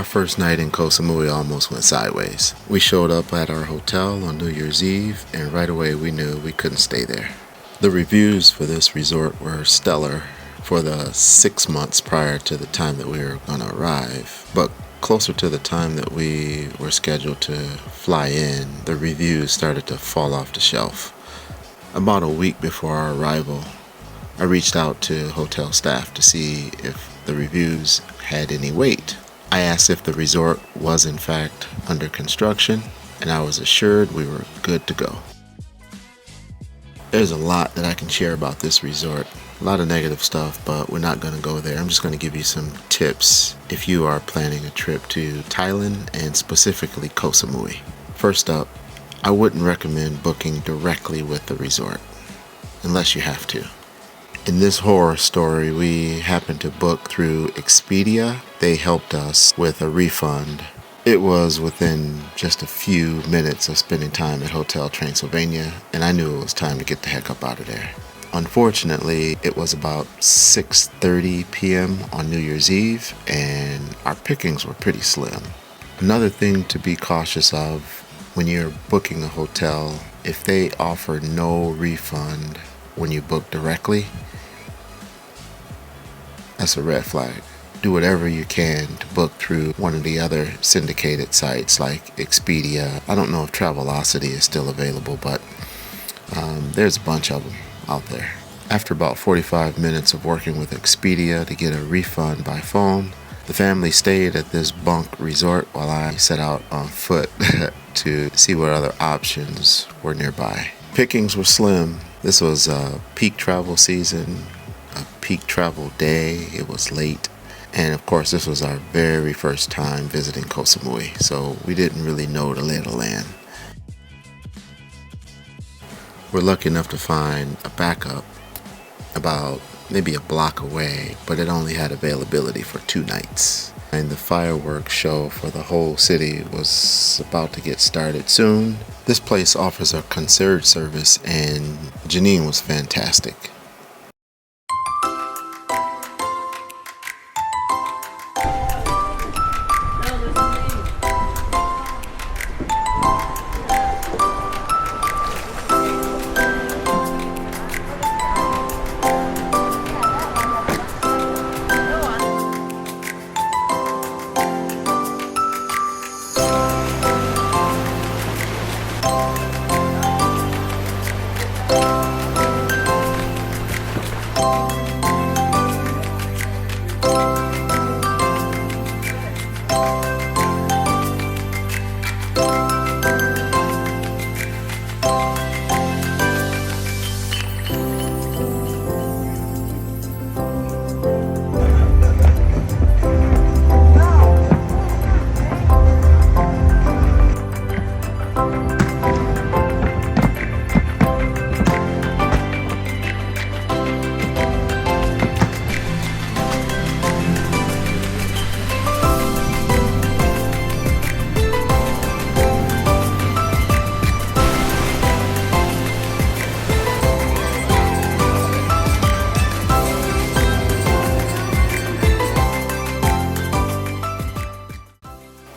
Our first night in Koh Samui almost went sideways. We showed up at our hotel on New Year's Eve, and right away we knew we couldn't stay there. The reviews for this resort were stellar for the 6 months prior to the time that we were going to arrive, but closer to the time that we were scheduled to fly in, the reviews started to fall off the shelf. About a week before our arrival, I reached out to hotel staff to see if the reviews had any weight. I asked if the resort was in fact under construction, and I was assured we were good to go. There's a lot that I can share about this resort. A lot of negative stuff, but we're not going to go there. I'm just going to give you some tips if you are planning a trip to Thailand and specifically Koh Samui. First up, I wouldn't recommend booking directly with the resort unless you have to. In this horror story, we happened to book through Expedia. They helped us with a refund. It was within just a few minutes of spending time at Hotel Transylvania, and I knew it was time to get the heck up out of there. Unfortunately, it was about 6:30 p.m. on New Year's Eve, and our pickings were pretty slim. Another thing to be cautious of when you're booking a hotel, if they offer no refund when you book directly, that's a red flag. Do whatever you can to book through one of the other syndicated sites like Expedia. I don't know if Travelocity is still available, but there's a bunch of them out there. After about 45 minutes of working with Expedia to get a refund by phone, the family stayed at this bunk resort while I set out on foot to see what other options were nearby. Pickings were slim. This was peak travel season, a peak travel day. It was late. And of course, this was our very first time visiting Koh Samui, so we didn't really know the lay of the land. We're lucky enough to find a backup about maybe a block away, but it only had availability for 2 nights. And the fireworks show for the whole city was about to get started soon. This place offers a concierge service, and Janine was fantastic.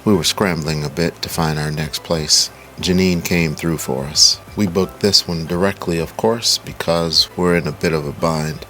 We were scrambling a bit to find our next place. Janine came through for us. We booked this one directly, of course, because we're in a bit of a bind.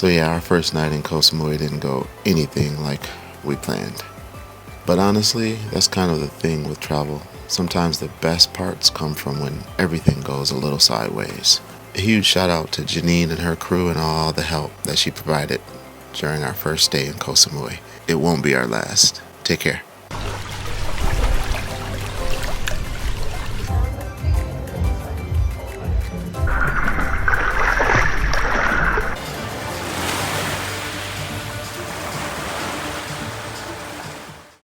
So yeah, our first night in Koh Samui didn't go anything like we planned. But honestly, that's kind of the thing with travel. Sometimes the best parts come from when everything goes a little sideways. A huge shout out to Janine and her crew and all the help that she provided during our first stay in Koh Samui. It won't be our last. Take care.